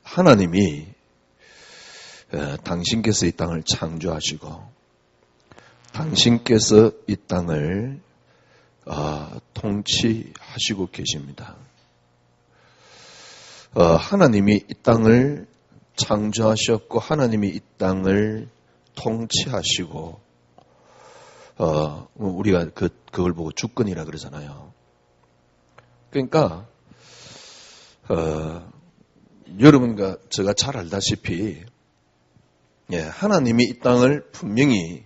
하나님이 당신께서 이 땅을 창조하시고 당신께서 이 땅을 통치하시고 계십니다. 하나님이 이 땅을 창조하셨고 하나님이 이 땅을 통치하시고 우리가 그걸 보고 주권이라 그러잖아요. 그러니까 여러분과 제가 잘 알다시피 하나님이 이 땅을 분명히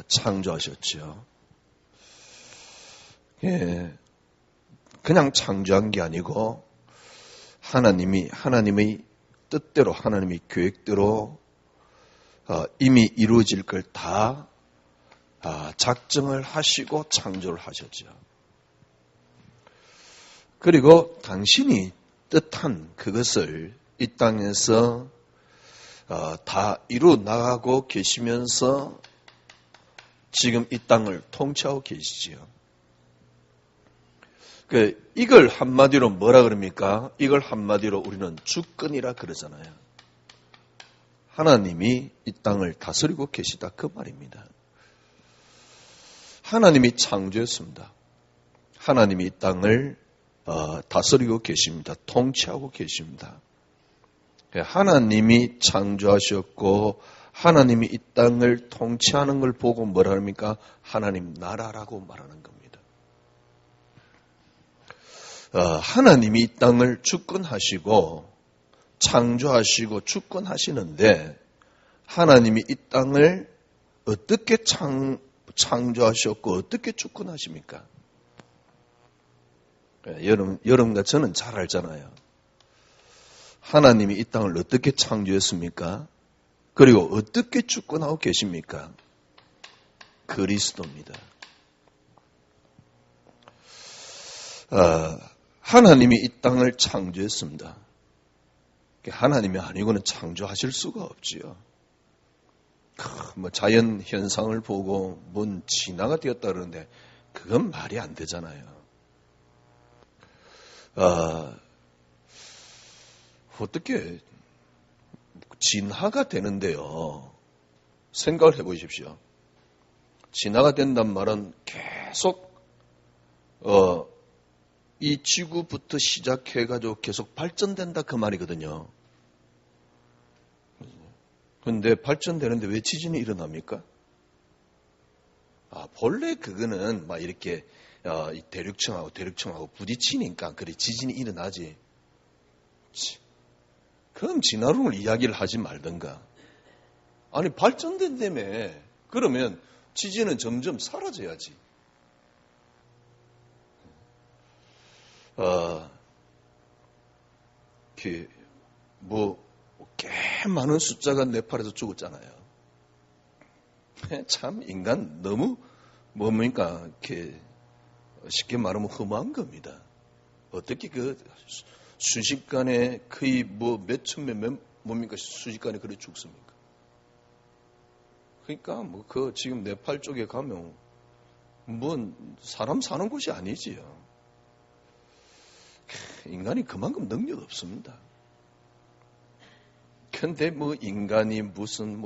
창조하셨죠. 그냥 창조한 게 아니고 하나님의 뜻대로 하나님의 계획대로 이미 이루어질 걸 다 작정을 하시고 창조를 하셨죠. 그리고 당신이 뜻한 그것을 이 땅에서 다 이루 나가고 계시면서 지금 이 땅을 통치하고 계시지요. 이걸 한마디로 뭐라 그럽니까? 이걸 한마디로 우리는 주권이라 그러잖아요. 하나님이 이 땅을 다스리고 계시다 그 말입니다. 하나님이 창조했습니다. 하나님이 이 땅을 다스리고 계십니다. 통치하고 계십니다. 하나님이 창조하셨고 하나님이 이 땅을 통치하는 걸 보고 뭐라 합니까? 하나님 나라라고 말하는 겁니다. 하나님이 이 땅을 주권하시고 창조하시고 주권하시는데 하나님이 이 땅을 어떻게 창조하셨고 어떻게 주권하십니까? 여러분과 저는 잘 알잖아요. 하나님이 이 땅을 어떻게 창조했습니까? 그리고 어떻게 주권하고 계십니까? 그리스도입니다. 하나님이 이 땅을 창조했습니다. 하나님이 아니고는 창조하실 수가 없지요. 자연 현상을 보고 뭔 진화가 되었다 그러는데 그건 말이 안 되잖아요. 어떻게 진화가 되는데요. 생각을 해보십시오. 진화가 된단 말은 계속 이 지구부터 시작해가지고 계속 발전된다 그 말이거든요. 그런데 발전되는데 왜 지진이 일어납니까? 본래 그거는 막 이렇게 대륙층하고 부딪히니까 그래 지진이 일어나지. 그럼 진화론을 이야기를 하지 말든가. 아니 발전된다며. 그러면 지진은 점점 사라져야지. 꽤 많은 숫자가 네팔에서 죽었잖아요. 참 인간 너무 뭡니까? 이렇게 쉽게 말하면 험한 겁니다. 어떻게 순식간에 거의 몇천 뭡니까? 순식간에 그래 죽습니까? 그러니까 지금 네팔 쪽에 가면 사람 사는 곳이 아니지요. 인간이 그만큼 능력 없습니다. 근데 인간이 무슨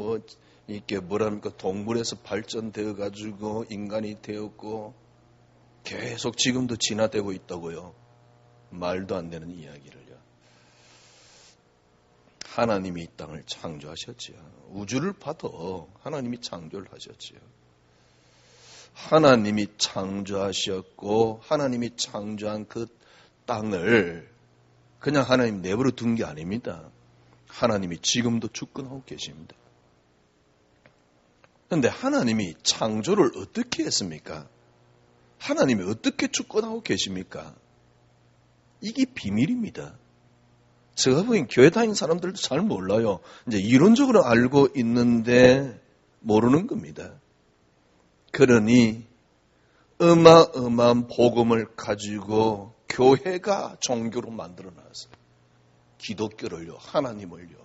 이게 뭐랍니까? 동물에서 발전되어 가지고 인간이 되었고 계속 지금도 진화되고 있다고요. 말도 안 되는 이야기를요. 하나님이 이 땅을 창조하셨지요. 우주를 봐도 하나님이 창조를 하셨지요. 하나님이 창조하셨고 하나님이 창조한 그 땅을 그냥 하나님 내버려 둔 게 아닙니다. 하나님이 지금도 주권하고 계십니다. 그런데 하나님이 창조를 어떻게 했습니까? 하나님이 어떻게 주권하고 계십니까? 이게 비밀입니다. 제가 보기엔 교회 다니는 사람들도 잘 몰라요. 이제 이론적으로 알고 있는데 모르는 겁니다. 그러니 어마어마한 복음을 가지고 교회가 종교로 만들어놨어요. 기독교를요, 하나님을요.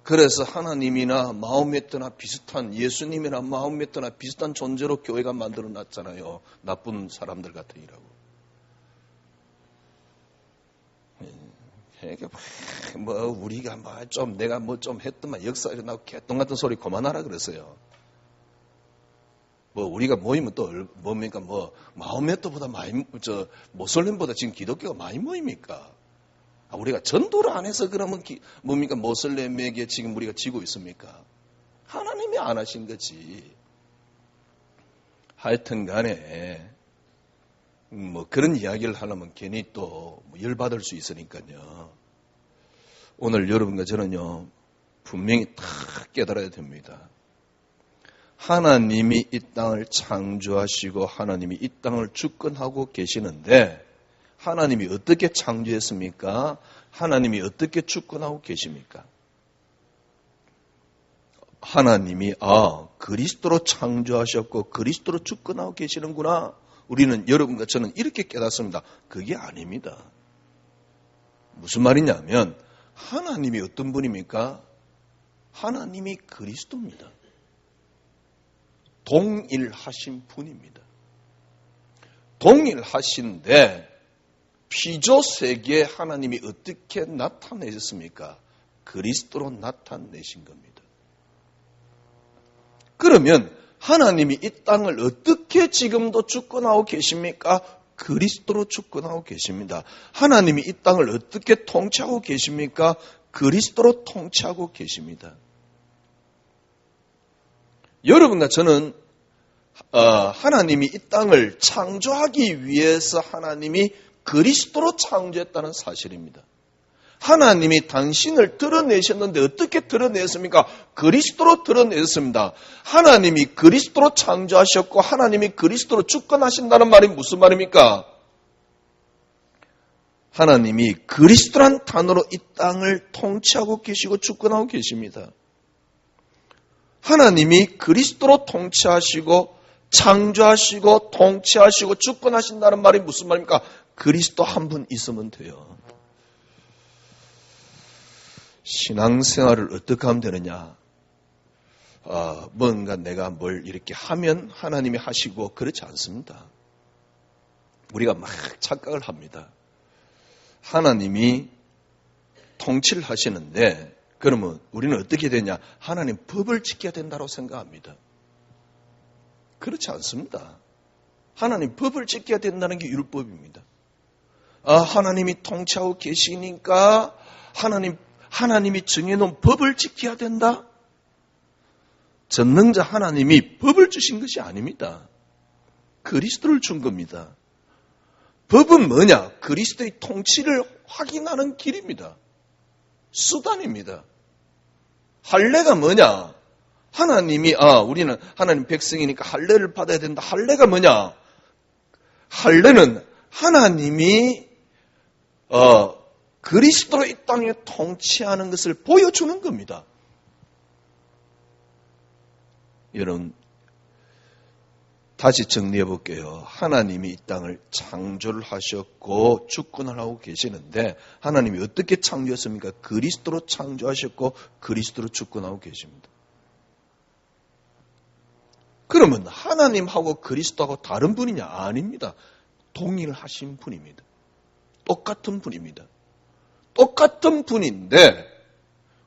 그래서 하나님이나 마호메트나 비슷한 예수님이나 마호메트나 비슷한 존재로 교회가 만들어놨잖아요. 나쁜 사람들 같으니라고. 우리가 내가 좀 했더만 역사 일어나고 개똥 같은 소리 그만하라 그랬어요. 우리가 모이면 또 뭡니까? 마호메트보다 많이, 모슬렘보다 지금 기독교가 많이 모입니까? 우리가 전도를 안 해서 그러면 뭡니까? 모슬렘에게 지금 우리가 지고 있습니까? 하나님이 안 하신 거지. 하여튼 간에, 그런 이야기를 하려면 괜히 또 열받을 수 있으니까요. 오늘 여러분과 저는요, 분명히 다 깨달아야 됩니다. 하나님이 이 땅을 창조하시고 하나님이 이 땅을 주권하고 계시는데 하나님이 어떻게 창조했습니까? 하나님이 어떻게 주권하고 계십니까? 하나님이 그리스도로 창조하셨고 그리스도로 주권하고 계시는구나. 우리는 여러분과 저는 이렇게 깨닫습니다. 그게 아닙니다. 무슨 말이냐면 하나님이 어떤 분입니까? 하나님이 그리스도입니다. 동일하신 분입니다. 동일하신데 피조세계에 하나님이 어떻게 나타내셨습니까? 그리스도로 나타내신 겁니다. 그러면 하나님이 이 땅을 어떻게 지금도 주권하고 계십니까? 그리스도로 주권하고 계십니다. 하나님이 이 땅을 어떻게 통치하고 계십니까? 그리스도로 통치하고 계십니다. 여러분과 저는 하나님이 이 땅을 창조하기 위해서 하나님이 그리스도로 창조했다는 사실입니다. 하나님이 당신을 드러내셨는데 어떻게 드러냈습니까? 그리스도로 드러냈습니다. 하나님이 그리스도로 창조하셨고 하나님이 그리스도로 주권하신다는 말이 무슨 말입니까? 하나님이 그리스도란 단어로 이 땅을 통치하고 계시고 주권하고 계십니다. 하나님이 그리스도로 통치하시고 창조하시고 통치하시고 주권하신다는 말이 무슨 말입니까? 그리스도 한 분 있으면 돼요. 신앙생활을 어떻게 하면 되느냐? 뭔가 내가 뭘 이렇게 하면 하나님이 하시고 그렇지 않습니다. 우리가 막 착각을 합니다. 하나님이 통치를 하시는데 그러면 우리는 어떻게 되냐? 하나님 법을 지켜야 된다고 생각합니다. 그렇지 않습니다. 하나님 법을 지켜야 된다는 게 율법입니다. 하나님이 통치하고 계시니까 하나님이 정해놓은 법을 지켜야 된다? 전능자 하나님이 법을 주신 것이 아닙니다. 그리스도를 준 겁니다. 법은 뭐냐? 그리스도의 통치를 확인하는 길입니다. 수단입니다. 할례가 뭐냐? 하나님이 우리는 하나님 백성이니까 할례를 받아야 된다. 할례가 뭐냐? 할례는 하나님이 그리스도로 이 땅에 통치하는 것을 보여주는 겁니다. 여러분, 다시 정리해 볼게요. 하나님이 이 땅을 창조를 하셨고 주권을 하고 계시는데 하나님이 어떻게 창조했습니까? 그리스도로 창조하셨고 그리스도로 주권하고 계십니다. 그러면 하나님하고 그리스도하고 다른 분이냐? 아닙니다. 동일하신 분입니다. 똑같은 분입니다. 똑같은 분인데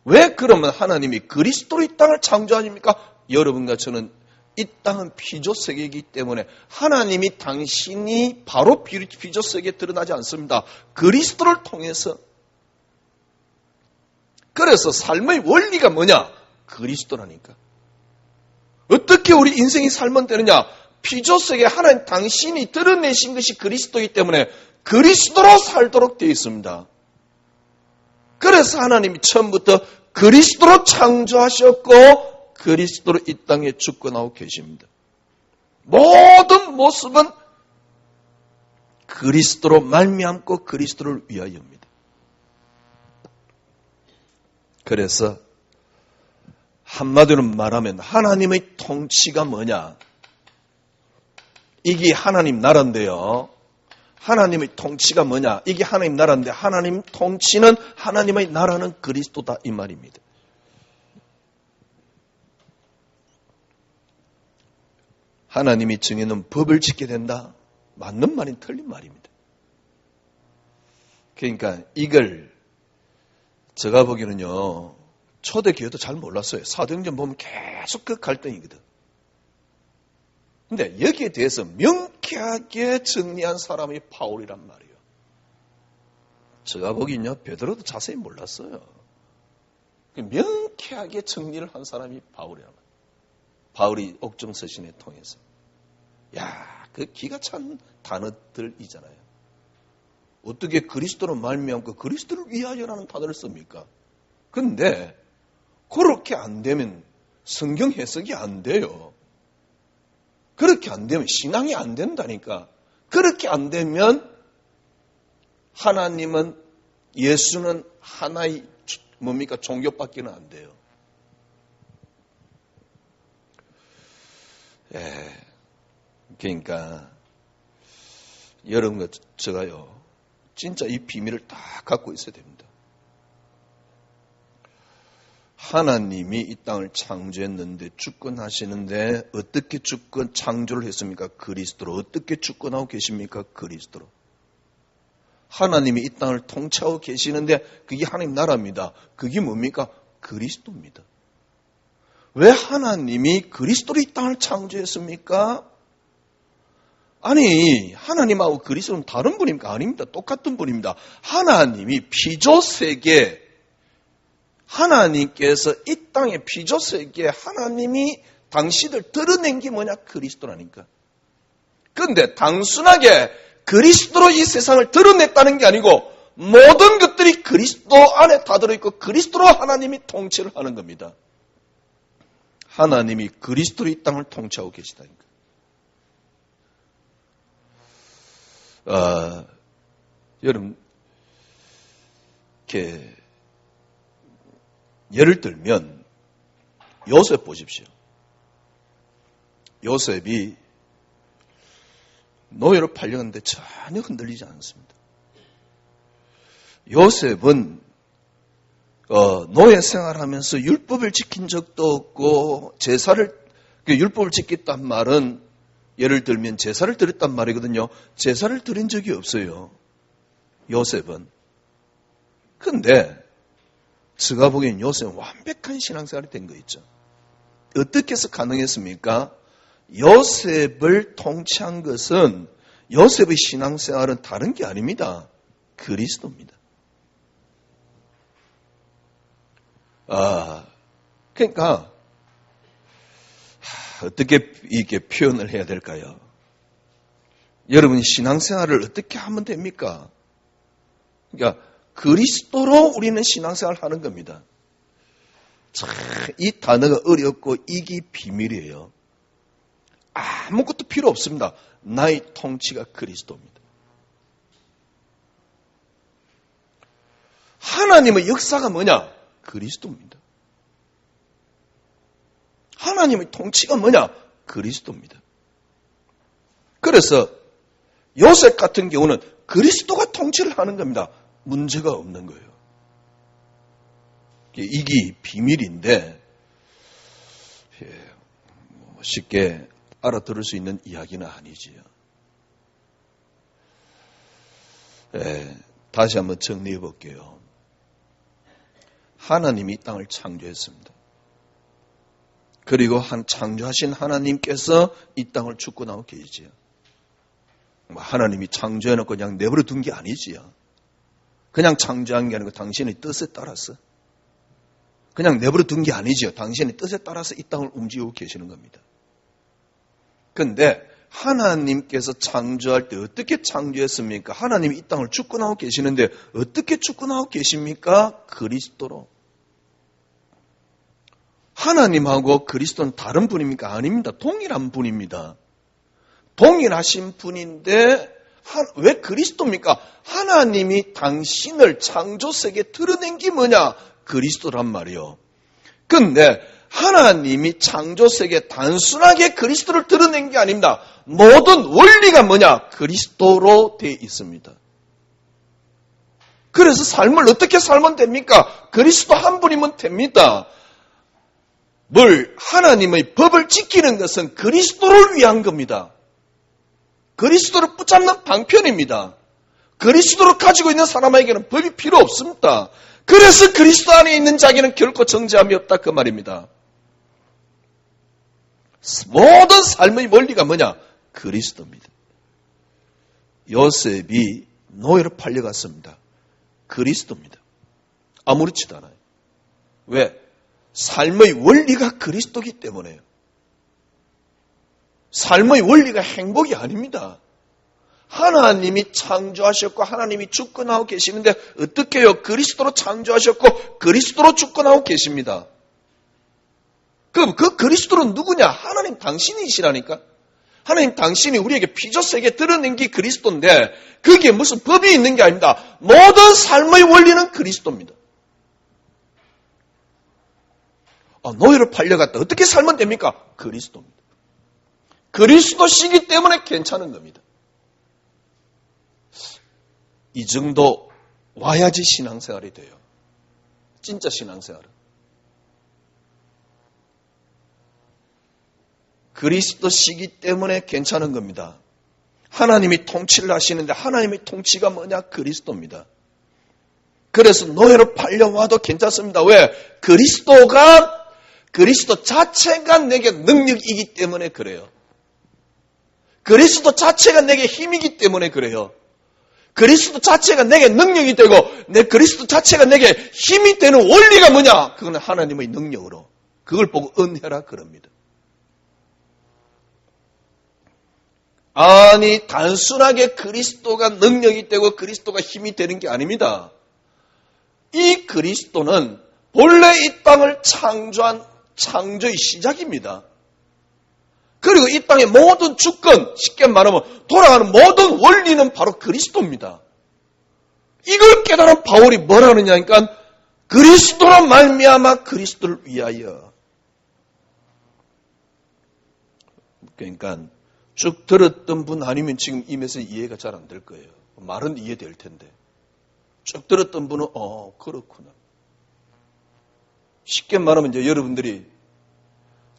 왜 그러면 하나님이 그리스도로 이 땅을 창조하십니까? 여러분과 저는 이 땅은 피조세계이기 때문에 하나님이 당신이 바로 피조세계에 드러나지 않습니다. 그리스도를 통해서. 그래서 삶의 원리가 뭐냐? 그리스도라니까. 어떻게 우리 인생이 살면 되느냐? 피조세계에 하나님 당신이 드러내신 것이 그리스도이기 때문에 그리스도로 살도록 되어 있습니다. 그래서 하나님이 처음부터 그리스도로 창조하셨고 그리스도로 이 땅에 주권하고 계십니다. 모든 모습은 그리스도로 말미암고 그리스도를 위하여입니다. 그래서 한마디로 말하면 하나님의 통치가 뭐냐? 이게 하나님 나라인데요. 하나님의 통치가 뭐냐? 이게 하나님 나라인데 하나님 통치는 하나님의 나라는 그리스도다 이 말입니다. 하나님이 정해놓은 법을 지켜야 된다. 맞는 말인 틀린 말입니다. 그러니까 이걸 제가 보기에는요, 초대교회도 잘 몰랐어요. 사도행전 보면 계속 그 갈등이거든. 근데 여기에 대해서 명쾌하게 정리한 사람이 바울이란 말이에요. 제가 보기엔요, 베드로도 자세히 몰랐어요. 명쾌하게 정리를 한 사람이 바울이란 말이에요. 바울이 옥중서신에 통해서. 야, 그 기가 찬 단어들이잖아요. 어떻게 그리스도로 말미암고 그리스도를 위하여라는 단어를 씁니까? 근데 그렇게 안 되면 성경 해석이 안 돼요. 그렇게 안 되면 신앙이 안 된다니까. 그렇게 안 되면 하나님은, 예수는 하나의 뭡니까? 종교밖에는 안 돼요. 그러니까 여러분과 제가요, 진짜 이 비밀을 다 갖고 있어야 됩니다. 하나님이 이 땅을 창조했는데, 주권하시는데 어떻게 창조를 했습니까? 그리스도로. 어떻게 주권하고 계십니까? 그리스도로. 하나님이 이 땅을 통치하고 계시는데 그게 하나님 나라입니다. 그게 뭡니까? 그리스도입니다. 왜 하나님이 그리스도로 이 땅을 창조했습니까? 아니, 하나님하고 그리스도는 다른 분입니까? 아닙니다. 똑같은 분입니다. 하나님이 피조세계, 하나님께서 이 땅의 피조세계에 하나님이 당신을 드러낸 게 뭐냐? 그리스도라니까. 그런데 단순하게 그리스도로 이 세상을 드러냈다는 게 아니고 모든 것들이 그리스도 안에 다 들어있고 그리스도로 하나님이 통치를 하는 겁니다. 하나님이 그리스도로 이 땅을 통치하고 계시다니까. 여러분, 이렇게 예를 들면 요셉 보십시오. 요셉이 노예로 팔렸는데 전혀 흔들리지 않습니다. 요셉은 노예 생활하면서 율법을 지킨 적도 없고, 율법을 지켰단 말은 예를 들면 제사를 드렸단 말이거든요. 제사를 드린 적이 없어요. 요셉은. 근데 제가 보기엔 요셉은 완벽한 신앙생활이 된 거 있죠. 어떻게 해서 가능했습니까? 요셉을 통치한 것은, 요셉의 신앙생활은 다른 게 아닙니다. 그리스도입니다. 그러니까 어떻게 이게 표현을 해야 될까요? 여러분, 신앙생활을 어떻게 하면 됩니까? 그러니까 그리스도로 우리는 신앙생활을 하는 겁니다. 참, 이 단어가 어렵고 이게 비밀이에요. 아무것도 필요 없습니다. 나의 통치가 그리스도입니다. 하나님의 역사가 뭐냐? 그리스도입니다. 하나님의 통치가 뭐냐? 그리스도입니다. 그래서 요셉 같은 경우는 그리스도가 통치를 하는 겁니다. 문제가 없는 거예요. 이게 비밀인데 쉽게 알아들을 수 있는 이야기는 아니지요. 다시 한번 정리해 볼게요. 하나님이 이 땅을 창조했습니다. 그리고 창조하신 하나님께서 이 땅을 주권하고 계시지요. 하나님이 창조해놓고 그냥 내버려 둔 게 아니지요. 그냥 창조한 게 아니고 당신의 뜻에 따라서, 그냥 내버려 둔 게 아니지요. 당신의 뜻에 따라서 이 땅을 움직이고 계시는 겁니다. 그런데 하나님께서 창조할 때 어떻게 창조했습니까? 하나님이 이 땅을 주권하고 계시는데 어떻게 주권하고 계십니까? 그리스도로. 하나님하고 그리스도는 다른 분입니까? 아닙니다. 동일한 분입니다. 동일하신 분인데 왜 그리스도입니까? 하나님이 당신을 창조세계에 드러낸 게 뭐냐? 그리스도란 말이요. 그런데 하나님이 창조세계에 단순하게 그리스도를 드러낸 게 아닙니다. 모든 원리가 뭐냐? 그리스도로 되어 있습니다. 그래서 삶을 어떻게 살면 됩니까? 그리스도 한 분이면 됩니다. 하나님의 법을 지키는 것은 그리스도를 위한 겁니다. 그리스도를 붙잡는 방편입니다. 그리스도를 가지고 있는 사람에게는 법이 필요 없습니다. 그래서 그리스도 안에 있는 자기는 결코 정죄함이 없다 그 말입니다. 모든 삶의 원리가 뭐냐? 그리스도입니다. 요셉이 노예로 팔려갔습니다. 그리스도입니다. 아무렇지도 않아요. 왜? 삶의 원리가 그리스도이기 때문에요. 삶의 원리가 행복이 아닙니다. 하나님이 창조하셨고 하나님이 주권하고 계시는데 어떻게 해요? 그리스도로 창조하셨고 그리스도로 주권하고 계십니다. 그럼 그 그리스도는 누구냐? 하나님 당신이시라니까. 하나님 당신이 우리에게 피조세계에 드러낸 게 그리스도인데 거기에 무슨 법이 있는 게 아닙니다. 모든 삶의 원리는 그리스도입니다. 노예로 팔려갔다. 어떻게 살면 됩니까? 그리스도입니다. 그리스도시기 때문에 괜찮은 겁니다. 이 정도 와야지 신앙생활이 돼요. 진짜 신앙생활은. 그리스도시기 때문에 괜찮은 겁니다. 하나님이 통치를 하시는데 하나님의 통치가 뭐냐? 그리스도입니다. 그래서 노예로 팔려와도 괜찮습니다. 왜? 그리스도 자체가 내게 능력이기 때문에 그래요. 그리스도 자체가 내게 힘이기 때문에 그래요. 그리스도 자체가 내게 능력이 되고 내 그리스도 자체가 내게 힘이 되는 원리가 뭐냐? 그건 하나님의 능력으로. 그걸 보고 은혜라 그럽니다. 아니 단순하게 그리스도가 능력이 되고 그리스도가 힘이 되는 게 아닙니다. 이 그리스도는 본래 이 땅을 창조한 창조의 시작입니다. 그리고 이 땅의 모든 주권, 쉽게 말하면 돌아가는 모든 원리는 바로 그리스도입니다. 이걸 깨달은 바울이 뭐라 하느냐니까 그리스도로 말미암아 그리스도를 위하여. 그러니까 쭉 들었던 분 아니면 지금 이 메시지 이해가 잘 안 될 거예요. 말은 이해될 텐데. 쭉 들었던 분은 그렇구나. 쉽게 말하면 이제 여러분들이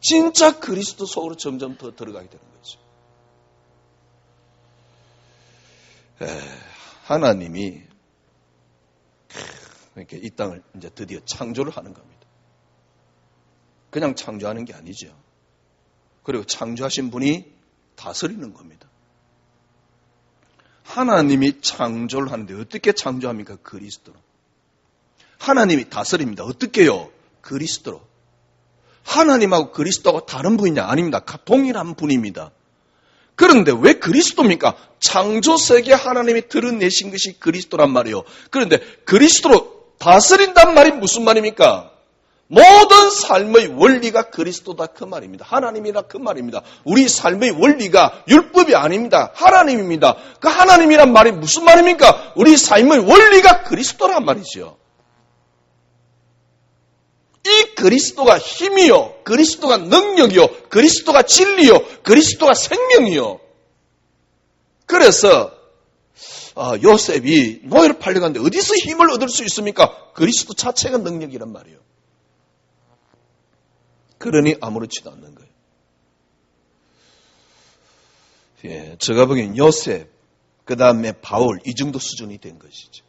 진짜 그리스도 속으로 점점 더 들어가게 되는 거죠. 하나님이 이렇게 이 땅을 이제 드디어 창조를 하는 겁니다. 그냥 창조하는 게 아니죠. 그리고 창조하신 분이 다스리는 겁니다. 하나님이 창조를 하는데 어떻게 창조합니까? 그리스도로. 하나님이 다스립니다. 어떻게요? 그리스도로. 하나님하고 그리스도하고 다른 분이냐? 아닙니다. 동일한 분입니다. 그런데 왜 그리스도입니까? 창조세계에 하나님이 드러내신 것이 그리스도란 말이에요. 그런데 그리스도로 다스린단 말이 무슨 말입니까? 모든 삶의 원리가 그리스도다 그 말입니다. 하나님이라 그 말입니다. 우리 삶의 원리가 율법이 아닙니다. 하나님입니다. 그 하나님이란 말이 무슨 말입니까? 우리 삶의 원리가 그리스도란 말이죠. 이 그리스도가 힘이요, 그리스도가 능력이요, 그리스도가 진리요, 그리스도가 생명이요. 그래서 요셉이 노예로 팔려갔는데 어디서 힘을 얻을 수 있습니까? 그리스도 자체가 능력이란 말이에요. 그러니 아무렇지도 않는 거예요. 예, 제가 보기엔 요셉, 그 다음에 바울 이 정도 수준이 된 것이죠.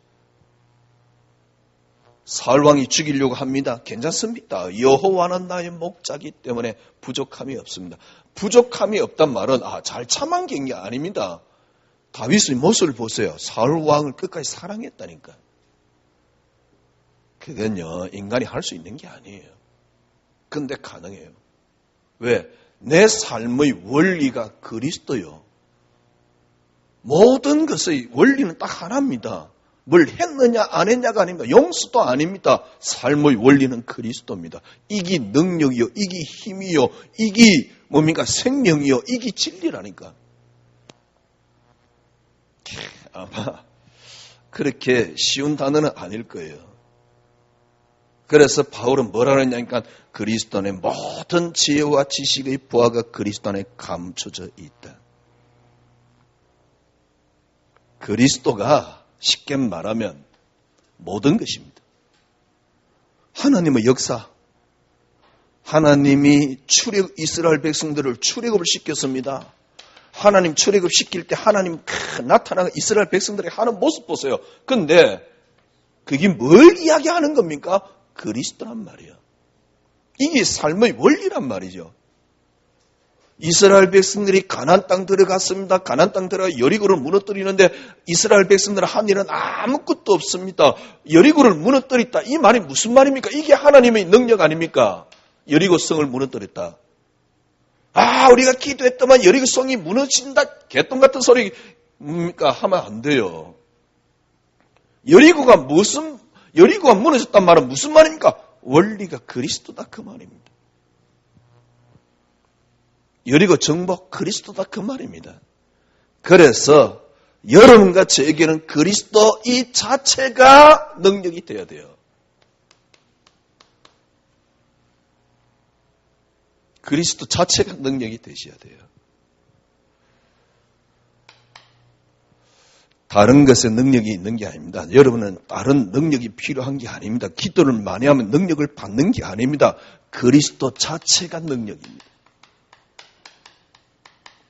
사울왕이 죽이려고 합니다. 괜찮습니다. 여호와는 나의 목자이기 때문에 부족함이 없습니다. 부족함이 없단 말은 잘 참은 게 아닙니다. 다윗의 모습을 보세요. 사울왕을 끝까지 사랑했다니까. 그건요 인간이 할 수 있는 게 아니에요. 근데 가능해요. 왜? 내 삶의 원리가 그리스도요. 모든 것의 원리는 딱 하나입니다. 뭘 했느냐 안 했냐가 아닙니다. 용서도 아닙니다. 삶의 원리는 그리스도입니다. 이기 능력이요, 이기 힘이요, 이기 뭡니까 생명이요, 이기 진리라니까. 아마 그렇게 쉬운 단어는 아닐 거예요. 그래서 바울은 뭐라 하냐니까 그리스도 안에 모든 지혜와 지식의 부하가 그리스도 안에 감춰져 있다. 그리스도가 쉽게 말하면 모든 것입니다. 하나님의 역사, 하나님이 이스라엘 백성들을 출애굽을 시켰습니다. 하나님 출애굽 시킬 때 하나님 나타나는 이스라엘 백성들이 하는 모습 보세요. 그런데 그게 뭘 이야기하는 겁니까? 그리스도란 말이에요. 이게 삶의 원리란 말이죠. 이스라엘 백성들이 가나안 땅 들어갔습니다. 가나안 땅 들어가 여리고를 무너뜨리는데 이스라엘 백성들은 한 일은 아무것도 없습니다. 여리고를 무너뜨렸다. 이 말이 무슨 말입니까? 이게 하나님의 능력 아닙니까? 여리고 성을 무너뜨렸다. 우리가 기도했더만 여리고 성이 무너진다. 개똥 같은 소리 뭡니까? 하면 안 돼요. 여리고가 무너졌단 말은 무슨 말입니까? 원리가 그리스도다 그 말입니다. 여리고 정복 그리스도다 그 말입니다. 그래서 여러분과 저에게는 그리스도 이 자체가 능력이 되어야 돼요. 그리스도 자체가 능력이 되셔야 돼요. 다른 것에 능력이 있는 게 아닙니다. 여러분은 다른 능력이 필요한 게 아닙니다. 기도를 많이 하면 능력을 받는 게 아닙니다. 그리스도 자체가 능력입니다.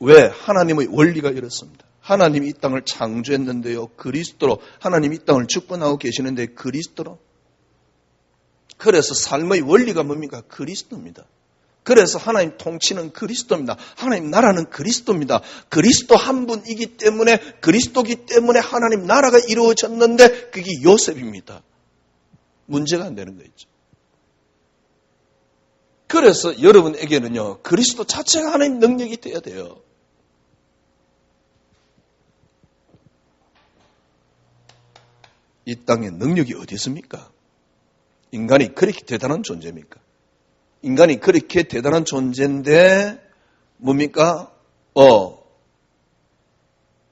왜? 하나님의 원리가 이렇습니다. 하나님이 이 땅을 창조했는데요. 그리스도로 하나님이 이 땅을 주권하고 계시는데 그리스도로. 그래서 삶의 원리가 뭡니까? 그리스도입니다. 그래서 하나님 통치는 그리스도입니다. 하나님 나라는 그리스도입니다. 그리스도 한 분이기 때문에 그리스도기 때문에 하나님 나라가 이루어졌는데 그게 요셉입니다. 문제가 안 되는 거있죠. 그래서 여러분에게는요. 그리스도 자체가 하나님 능력이 되어야 돼요. 이 땅에 능력이 어디 있습니까? 인간이 그렇게 대단한 존재입니까? 인간이 그렇게 대단한 존재인데 뭡니까?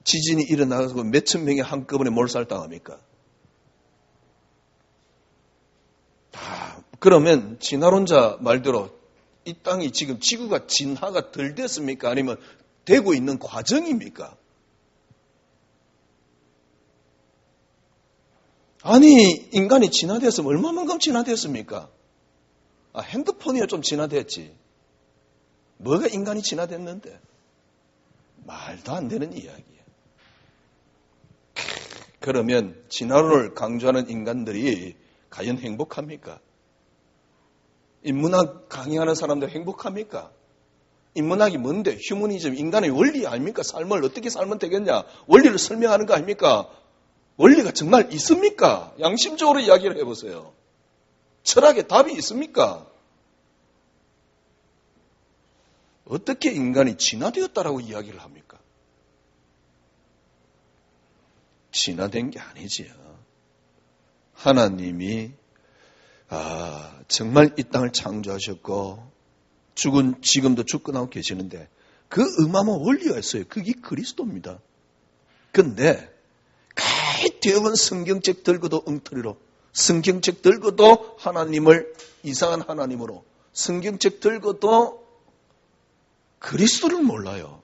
지진이 일어나서 몇천 명이 한꺼번에 몰살당합니까? 그러면 진화론자 말대로 이 땅이 지금 지구가 진화가 덜 됐습니까? 아니면 되고 있는 과정입니까? 아니 인간이 진화됐으면 얼마만큼 진화됐습니까? 핸드폰이야 좀 진화됐지. 뭐가 인간이 진화됐는데? 말도 안 되는 이야기야. 그러면 진화론을 강조하는 인간들이 과연 행복합니까? 인문학 강의하는 사람들 행복합니까? 인문학이 뭔데? 휴머니즘, 인간의 원리 아닙니까? 삶을 어떻게 살면 되겠냐? 원리를 설명하는 거 아닙니까? 원리가 정말 있습니까? 양심적으로 이야기를 해보세요. 철학에 답이 있습니까? 어떻게 인간이 진화되었다라고 이야기를 합니까? 진화된 게 아니지요. 하나님이 정말 이 땅을 창조하셨고 지금도 주권하고 계시는데 그 어마어마한 원리가 있어요. 그게 그리스도입니다. 그런데 가히되어본 성경책 들고도 엉터리로 성경책 들고도 하나님을 이상한 하나님으로 성경책 들고도 그리스도를 몰라요.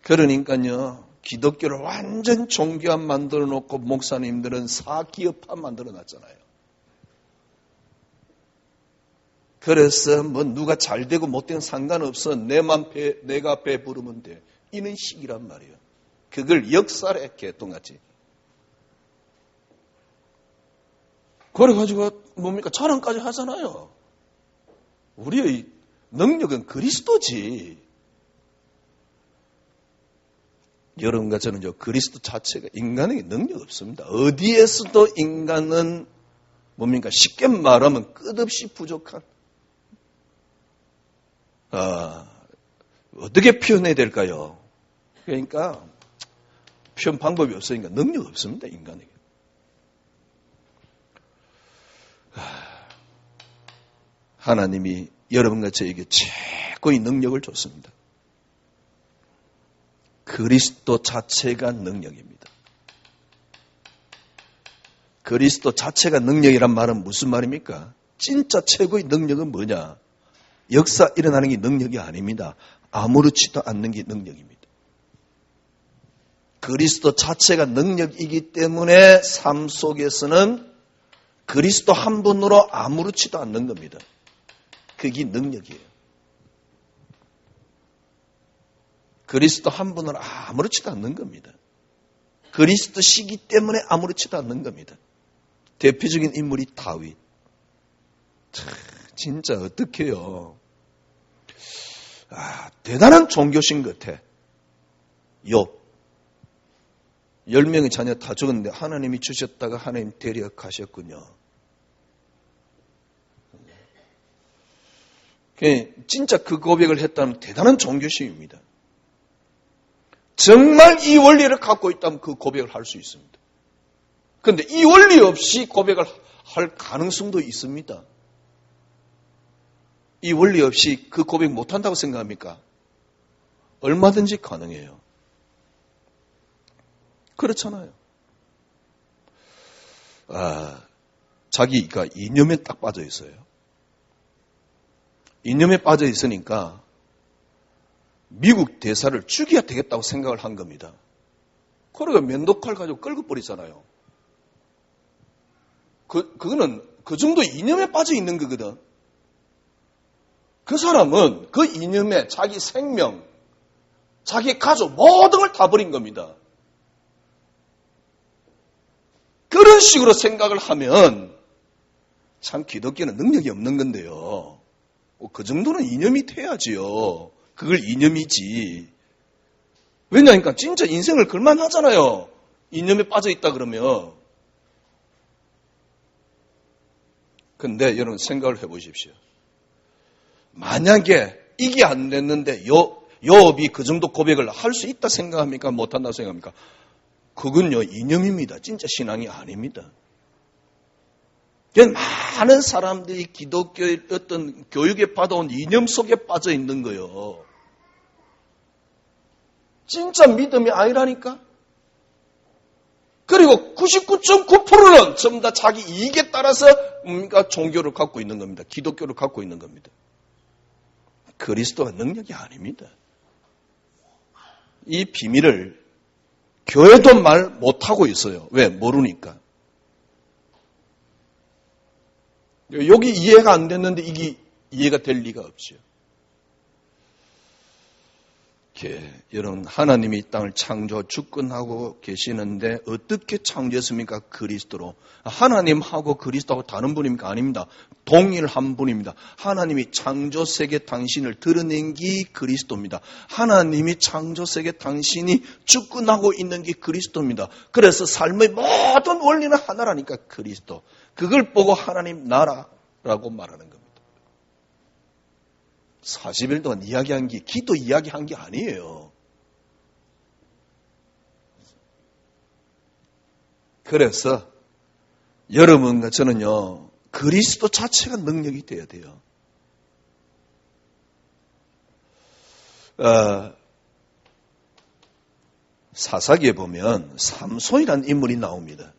그러니까요. 기독교를 완전 종교화 만들어 놓고 목사님들은 사기업화 만들어 놨잖아요. 그래서 뭐 누가 잘 되고 못 되는 상관없어. 내가 배 부르면 돼. 이런 식이란 말이에요. 그걸 역사래 개똥같이. 그래가지고 뭡니까? 자랑까지 하잖아요. 우리의 능력은 그리스도지. 여러분과 저는요, 그리스도 자체가 인간에게 능력이 없습니다. 어디에서도 인간은 뭡니까? 쉽게 말하면 끝없이 부족한. 어떻게 표현해야 될까요? 그러니까 표현 방법이 없으니까 능력이 없습니다, 인간에게. 하나님이 여러분과 저에게 최고의 능력을 줬습니다. 그리스도 자체가 능력입니다. 그리스도 자체가 능력이란 말은 무슨 말입니까? 진짜 최고의 능력은 뭐냐? 역사 일어나는 게 능력이 아닙니다. 아무렇지도 않는 게 능력입니다. 그리스도 자체가 능력이기 때문에 삶 속에서는 그리스도 한 분으로 아무렇지도 않는 겁니다. 그게 능력이에요. 그리스도 한 분으로 아무렇지도 않는 겁니다. 그리스도시기 때문에 아무렇지도 않는 겁니다. 대표적인 인물이 다윗. 진짜 어떡해요. 대단한 종교신 것 같아. 욥. 10명의 자녀 다 죽었는데 하나님이 주셨다가 하나님 데려가셨군요. 진짜 그 고백을 했다면 대단한 종교심입니다. 정말 이 원리를 갖고 있다면 그 고백을 할 수 있습니다. 그런데 이 원리 없이 고백을 할 가능성도 있습니다. 이 원리 없이 그 고백 못한다고 생각합니까? 얼마든지 가능해요. 그렇잖아요. 자기가 이념에 딱 빠져 있어요. 이념에 빠져 있으니까 미국 대사를 죽여야 되겠다고 생각을 한 겁니다. 그러니까 면도칼 가지고 끌고 버리잖아요. 그거는 그 정도 이념에 빠져 있는 거거든. 그 사람은 그 이념에 자기 생명, 자기 가족 모든 걸 다 버린 겁니다. 그런 식으로 생각을 하면 참 기독교는 능력이 없는 건데요. 그 정도는 이념이 돼야지요. 그걸 이념이지. 왜냐하니까 진짜 인생을 걸만하잖아요. 이념에 빠져 있다 그러면. 근데 여러분 생각을 해보십시오. 만약에 이게 안 됐는데 욥이 그 정도 고백을 할 수 있다 생각합니까? 못한다고 생각합니까? 그건요 이념입니다. 진짜 신앙이 아닙니다. 많은 사람들이 기독교의 어떤 교육에 받아온 이념 속에 빠져 있는 거예요. 진짜 믿음이 아니라니까? 그리고 99.9%는 전부 다 자기 이익에 따라서 종교를 갖고 있는 겁니다. 기독교를 갖고 있는 겁니다. 그리스도가 능력이 아닙니다. 이 비밀을 교회도 말 못하고 있어요. 왜? 모르니까. 여기 이해가 안 됐는데 이게 이해가 될 리가 없죠. 여러분 하나님이 이 땅을 창조 주권하고 계시는데 어떻게 창조했습니까? 그리스도로. 하나님하고 그리스도하고 다른 분입니까? 아닙니다. 동일한 분입니다. 하나님이 창조세계 당신을 드러낸 게 그리스도입니다. 하나님이 창조세계 당신이 주권하고 있는 게 그리스도입니다. 그래서 삶의 모든 원리는 하나라니까 그리스도. 그걸 보고 하나님 나라라고 말하는 겁니다. 40일 동안 이야기한 게 기도 이야기한 게 아니에요. 그래서 여러분과 저는요 그리스도 자체가 능력이 되어야 돼요. 사사기에 보면 삼손이라는 인물이 나옵니다.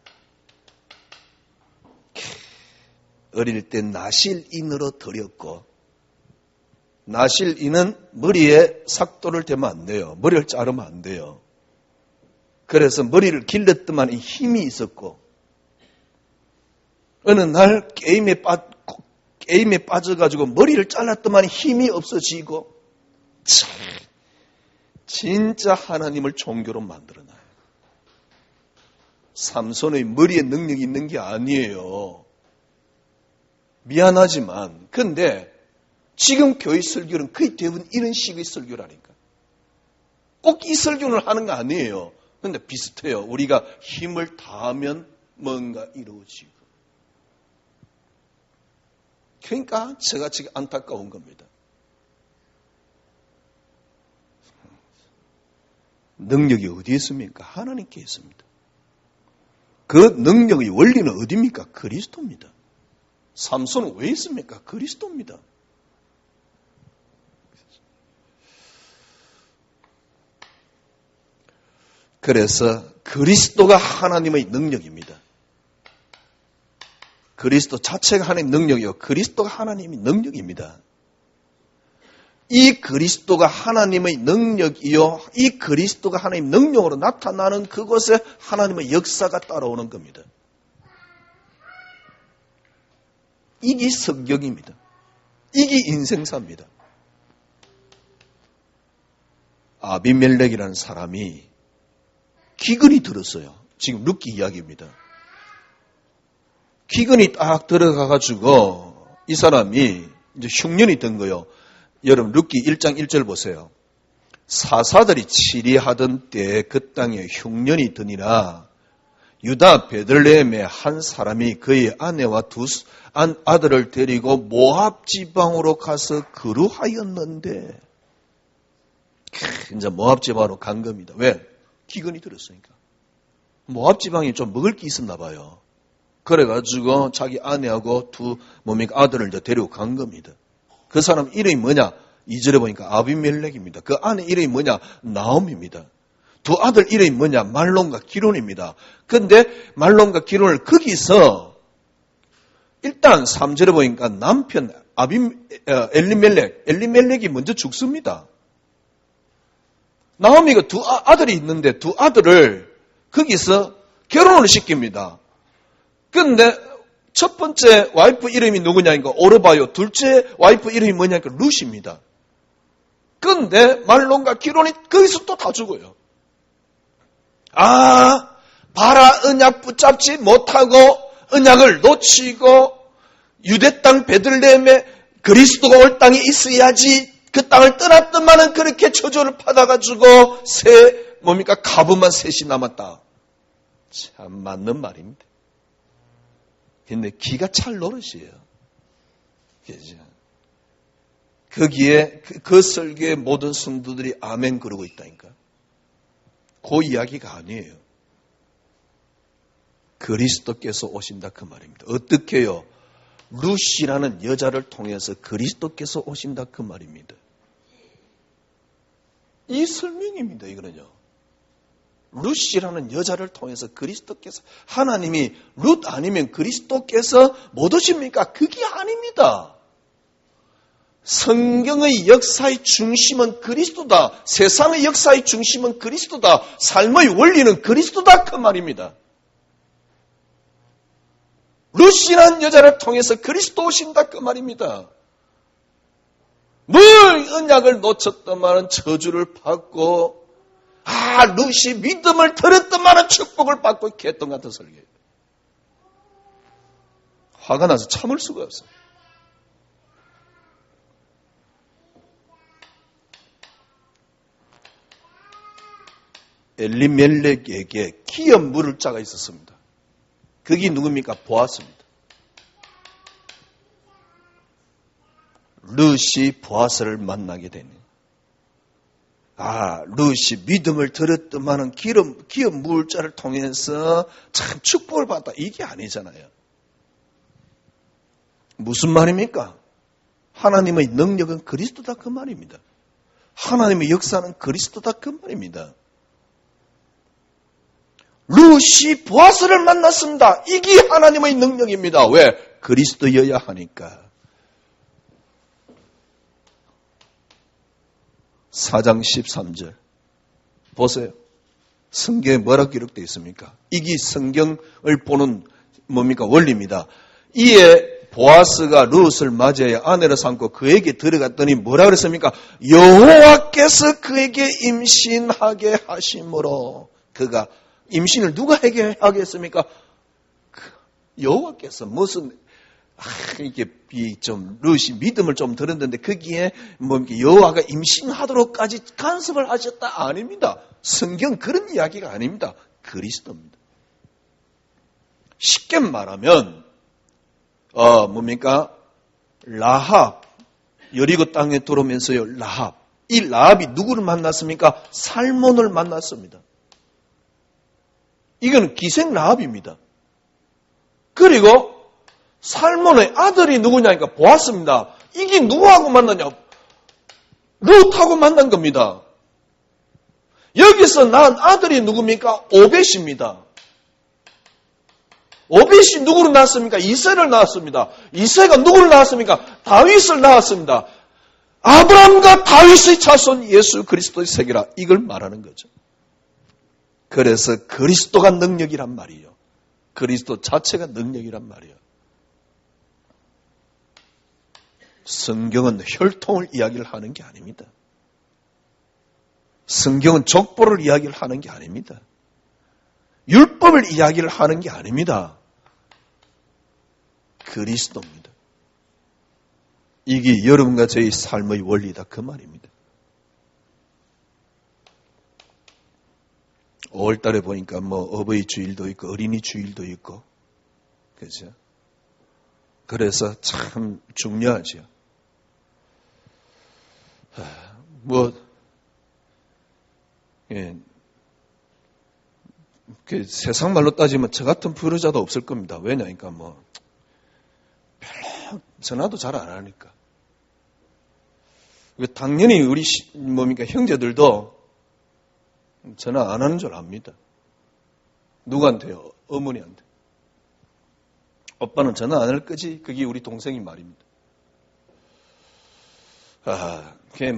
어릴 때 나실인으로 들였고 나실인은 머리에 삭도를 대면 안 돼요. 머리를 자르면 안 돼요. 그래서 머리를 길렀더만 힘이 있었고 어느 날 게임에 빠져가지고 머리를 잘랐더만 힘이 없어지고 진짜 하나님을 종교로 만들어놔요. 삼손의 머리에 능력이 있는 게 아니에요. 미안하지만 근데 지금 교회 설교는 거의 대부분 이런 식의 설교라니까. 꼭 이 설교를 하는 거 아니에요. 그런데 비슷해요. 우리가 힘을 다하면 뭔가 이루어지고. 그러니까 제가 지금 안타까운 겁니다. 능력이 어디에 있습니까? 하나님께 있습니다. 그 능력의 원리는 어디입니까? 그리스도입니다. 삼손은 왜 있습니까? 그리스도입니다. 그래서 그리스도가 하나님의 능력입니다. 그리스도 자체가 하나님의 능력이요. 그리스도가 하나님의 능력입니다. 이 그리스도가 하나님의 능력이요. 이 그리스도가 하나님의 능력으로 나타나는 그곳에 하나님의 역사가 따라오는 겁니다. 이게 성경입니다. 이게 인생사입니다. 아비멜렉이라는 사람이 기근이 들었어요. 지금 룻기 이야기입니다. 기근이 딱 들어가가지고 이 사람이 이제 흉년이 든 거예요. 여러분 룻기 1장 1절 보세요. 사사들이 치리하던 때에 그 땅에 흉년이 드니라. 유다 베들레헴의 한 사람이 그의 아내와 두 아들을 데리고 모압 지방으로 가서 거류하였는데, 이제 모압 지방으로 간 겁니다. 왜? 기근이 들었으니까. 모압 지방이 좀 먹을 게 있었나 봐요. 그래가지고 자기 아내하고 두 아들을 이제 데리고 간 겁니다. 그 사람 이름이 뭐냐? 2절에 보니까 아비멜렉입니다. 그 아내 이름이 뭐냐? 나옴입니다. 두 아들 이름이 뭐냐? 말론과 기론입니다. 그런데 말론과 기론을 거기서 일단 3절에 보니까 남편 엘리멜렉이 먼저 죽습니다. 나오미가 두 아들이 있는데 두 아들을 거기서 결혼을 시킵니다. 그런데 첫 번째 와이프 이름이 누구냐니까 오르바요. 둘째 와이프 이름이 뭐냐니까 룻입니다. 그런데 말론과 기론이 거기서 또 다 죽어요. 바라 언약 붙잡지 못하고 언약을 놓치고 유대 땅 베들레헴에 그리스도가 올 땅에 있어야지 그 땅을 떠났더만은 그렇게 저주를 받아가지고 가부만 셋이 남았다. 참 맞는 말입니다. 근데 기가 찰 노릇이에요. 그죠? 거기에 그 설교의 모든 성도들이 아멘 그러고 있다니까. 그 이야기가 아니에요. 그리스도께서 오신다 그 말입니다. 어떻게 해요? 룻이라는 여자를 통해서 그리스도께서 오신다 그 말입니다. 이 설명입니다. 이거는요. 룻이라는 여자를 통해서 그리스도께서, 하나님이 룻 아니면 그리스도께서 못 오십니까? 그게 아닙니다. 성경의 역사의 중심은 그리스도다. 세상의 역사의 중심은 그리스도다. 삶의 원리는 그리스도다 그 말입니다. 룻이라는 여자를 통해서 그리스도 오신다 그 말입니다. 뭘 언약을 놓쳤더만은 저주를 받고 룻이 믿음을 들었더만은 축복을 받고 이렇게 했던 같은 설교예요. 화가 나서 참을 수가 없어요. 엘리멜렉에게 기업 물을 자가 있었습니다. 그게 누굽니까? 보아스입니다. 룻이 보아스를 만나게 되네. 룻이 믿음을 들었더만은 기업 물자를 통해서 참 축복을 받다. 이게 아니잖아요. 무슨 말입니까? 하나님의 능력은 그리스도다 그 말입니다. 하나님의 역사는 그리스도다 그 말입니다. 룻이 보아스를 만났습니다. 이게 하나님의 능력입니다. 왜? 그리스도여야 하니까. 4장 13절 보세요. 성경에 뭐라고 기록되어 있습니까? 이게 성경을 보는 원리입니다. 이에 보아스가 룻을 맞이하여 아내로 삼고 그에게 들어갔더니 뭐라 그랬습니까? 여호와께서 그에게 임신하게 하심으로. 그가 임신을 누가 하게 했습니까? 여호와께서 무슨 이게 좀 룻이 믿음을 좀 들었는데 거기에 여호와가 임신하도록까지 간섭을 하셨다 아닙니다. 성경 그런 이야기가 아닙니다. 그리스도입니다. 쉽게 말하면 라합 여리고 땅에 들어오면서요. 이 라합이 누구를 만났습니까? 살몬을 만났습니다. 이거는 기생 라합입니다. 그리고 살몬의 아들이 누구냐니까 보았습니다. 이게 누구하고 만났냐? 룻하고 만난 겁니다. 여기서 낳은 아들이 누굽니까? 오벳입니다. 오벳이 누구를 낳았습니까? 이새를 낳았습니다. 이새가 누구를 낳았습니까? 다윗을 낳았습니다. 아브라함과 다윗의 자손 예수 그리스도의 세계라. 이걸 말하는 거죠. 그래서 그리스도가 능력이란 말이에요. 그리스도 자체가 능력이란 말이에요. 성경은 혈통을 이야기를 하는 게 아닙니다. 성경은 족보를 이야기를 하는 게 아닙니다. 율법을 이야기를 하는 게 아닙니다. 그리스도입니다. 이게 여러분과 저희 삶의 원리다 그 말입니다. 5월달에 보니까 어버이 주일도 있고 어린이 주일도 있고 그렇죠? 그래서 참 중요하죠. 세상 말로 따지면 저 같은 부르자도 없을 겁니다. 왜냐니까 별로 전화도 잘 안 하니까. 당연히 우리 형제들도 전화 안 하는 줄 압니다. 누구한테요? 어머니한테. 오빠는 전화 안 할 거지? 그게 우리 동생이 말입니다. 그게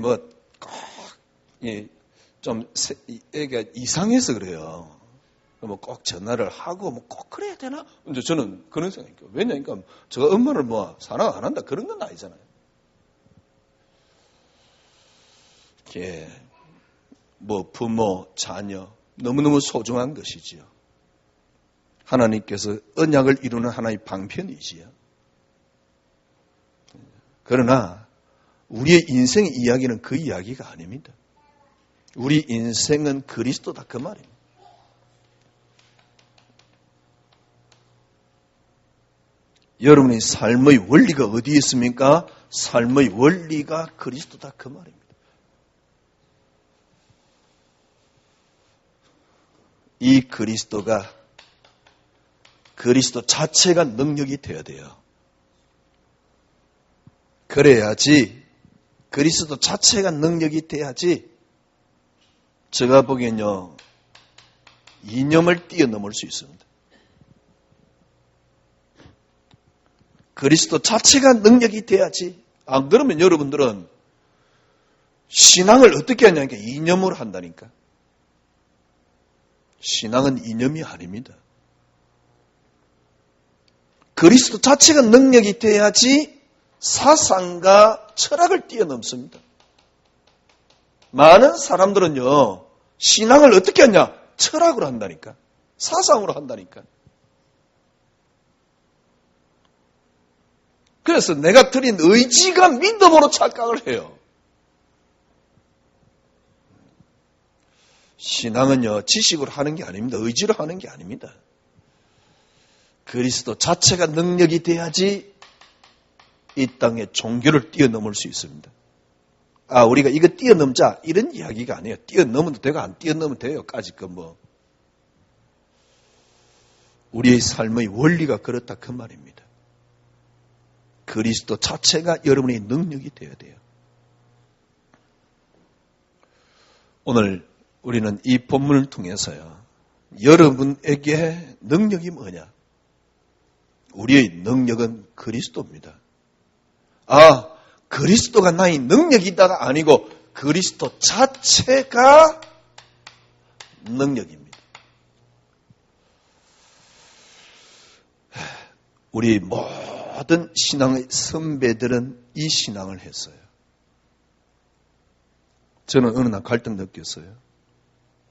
애가 이상해서 그래요. 꼭 전화를 하고 꼭 그래야 되나? 근데 저는 그런 생각이에요. 왜냐니까 제가 엄마를 사랑 안 한다 그런 건 아니잖아요. 부모, 자녀 너무너무 소중한 것이지요. 하나님께서 언약을 이루는 하나의 방편이지요. 그러나 우리의 인생의 이야기는 그 이야기가 아닙니다. 우리 인생은 그리스도다 그 말입니다. 여러분의 삶의 원리가 어디에 있습니까? 삶의 원리가 그리스도다 그 말입니다. 이 그리스도가 그리스도 자체가 능력이 되어야 돼요. 그래야지 그리스도 자체가 능력이 돼야지 제가 보기엔요 이념을 뛰어넘을 수 있습니다. 그리스도 자체가 능력이 돼야지. 안 그러면 여러분들은 신앙을 어떻게 하냐니까 이념으로 한다니까. 신앙은 이념이 아닙니다. 그리스도 자체가 능력이 돼야지 사상과 철학을 뛰어넘습니다. 많은 사람들은요, 신앙을 어떻게 하냐? 철학으로 한다니까. 사상으로 한다니까. 그래서 내가 드린 의지가 믿음으로 착각을 해요. 신앙은요, 지식으로 하는 게 아닙니다. 의지로 하는 게 아닙니다. 그리스도 자체가 능력이 돼야지 이 땅의 종교를 뛰어넘을 수 있습니다. 우리가 이거 뛰어넘자 이런 이야기가 아니에요. 뛰어넘어도 되고 안 뛰어넘어도 돼요. 까짓 거 우리의 삶의 원리가 그렇다 그 말입니다. 그리스도 자체가 여러분의 능력이 되어야 돼요. 오늘 우리는 이 본문을 통해서요. 여러분에게 능력이 뭐냐? 우리의 능력은 그리스도입니다. 그리스도가 나의 능력이다가 아니고 그리스도 자체가 능력입니다. 우리 모든 신앙의 선배들은 이 신앙을 했어요. 저는 어느 날 갈등 느꼈어요.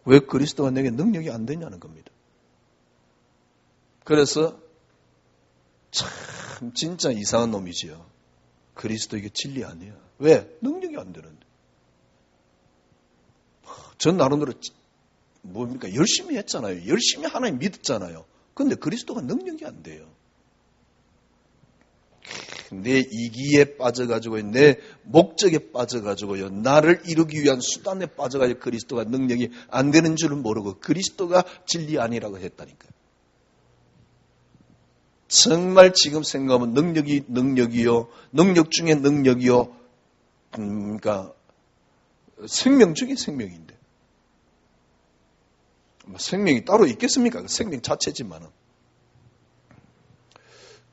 왜 그리스도가 내게 능력이 안 되냐는 겁니다. 그래서 참 진짜 이상한 놈이지요. 그리스도 이게 진리 아니야. 왜? 능력이 안 되는데. 전 나름대로 열심히 했잖아요. 열심히 하나님 믿었잖아요. 그런데 그리스도가 능력이 안 돼요. 내 이기에 빠져가지고 내 목적에 빠져가지고요. 나를 이루기 위한 수단에 빠져가지고 그리스도가 능력이 안 되는 줄은 모르고 그리스도가 진리 아니라고 했다니까요. 정말 지금 생각하면 능력이요. 능력 중에 능력이요. 그러니까 생명 중에 생명인데. 생명이 따로 있겠습니까? 생명 자체지만은.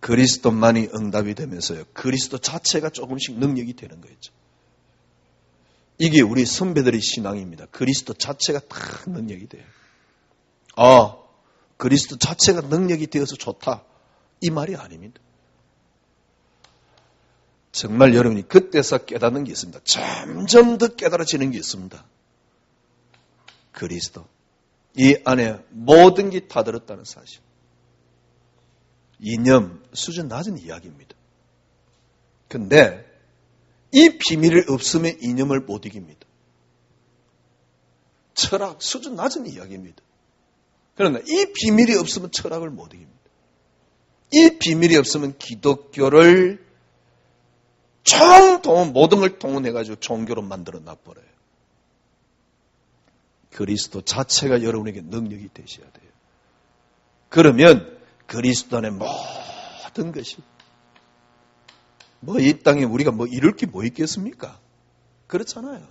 그리스도만이 응답이 되면서요. 그리스도 자체가 조금씩 능력이 되는 거였죠. 이게 우리 선배들의 신앙입니다. 그리스도 자체가 다 능력이 돼요. 그리스도 자체가 능력이 되어서 좋다. 이 말이 아닙니다. 정말 여러분이 그때서 깨닫는 게 있습니다. 점점 더 깨달아지는 게 있습니다. 그리스도. 이 안에 모든 게 다 들었다는 사실. 이념, 수준 낮은 이야기입니다. 근데 이 비밀이 없으면 이념을 못 이깁니다. 철학, 수준 낮은 이야기입니다. 그러나 이 비밀이 없으면 철학을 못 이깁니다. 이 비밀이 없으면 기독교를 모든 걸 동원해가지고 종교로 만들어 놔버려요. 그리스도 자체가 여러분에게 능력이 되셔야 돼요. 그러면 그리스도 안에 모든 것이 이 땅에 우리가 이룰 게 뭐 있겠습니까? 그렇잖아요.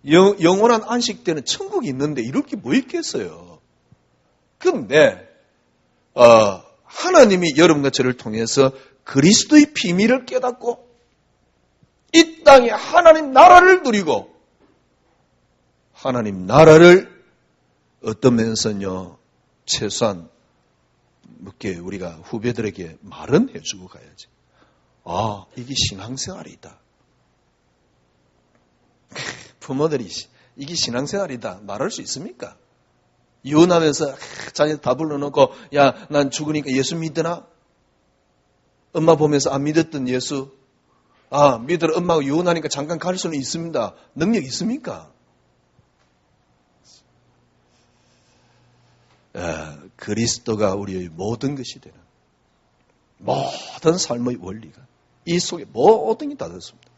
영원한 안식 때는 천국이 있는데 이룰 게 뭐 있겠어요? 그런데 하나님이 여러분과 저를 통해서 그리스도의 비밀을 깨닫고 이 땅에 하나님 나라를 누리고 하나님 나라를 어떤 면에서는요 최소한 우리가 후배들에게 말은 해주고 가야지. 이게 신앙생활이다. 부모들이 이게 신앙생활이다 말할 수 있습니까? 이혼하면서 자녀 다 불러놓고 야, 난 죽으니까 예수 믿으나? 엄마 보면서 안 믿었던 예수 믿으라. 엄마가 이혼하니까 잠깐 갈 수는 있습니다. 능력 있습니까? 그리스도가 우리의 모든 것이 되는 모든 삶의 원리가 이 속에 모든 게 다 들었습니다.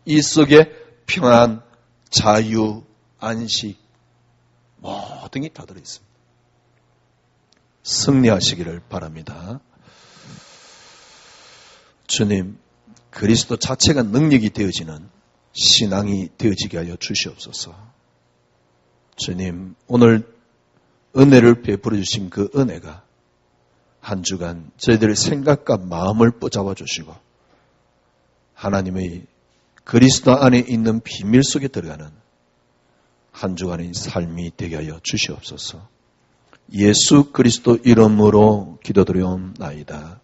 이 속에 평안, 자유, 안식 모든 게 다 들어있습니다. 승리하시기를 바랍니다. 주님, 그리스도 자체가 능력이 되어지는 신앙이 되어지게 하여 주시옵소서. 주님, 오늘 은혜를 베풀어 주신 그 은혜가 한 주간 저희들의 생각과 마음을 뽀잡아 주시고 하나님의 그리스도 안에 있는 비밀 속에 들어가는 한 주간의 삶이 되게 하여 주시옵소서. 예수 그리스도 이름으로 기도드리옵나이다.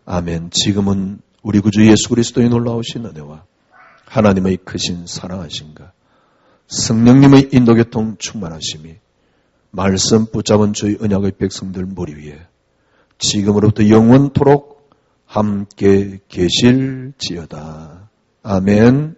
아멘. 지금은 우리 구주 예수 그리스도의 놀라우신 은혜와 하나님의 크신 사랑하심과 성령님의 인도교통 충만하심이 말씀 붙잡은 주의 언약의 백성들 머리 위에 지금으로부터 영원토록 함께 계실지어다. 아멘.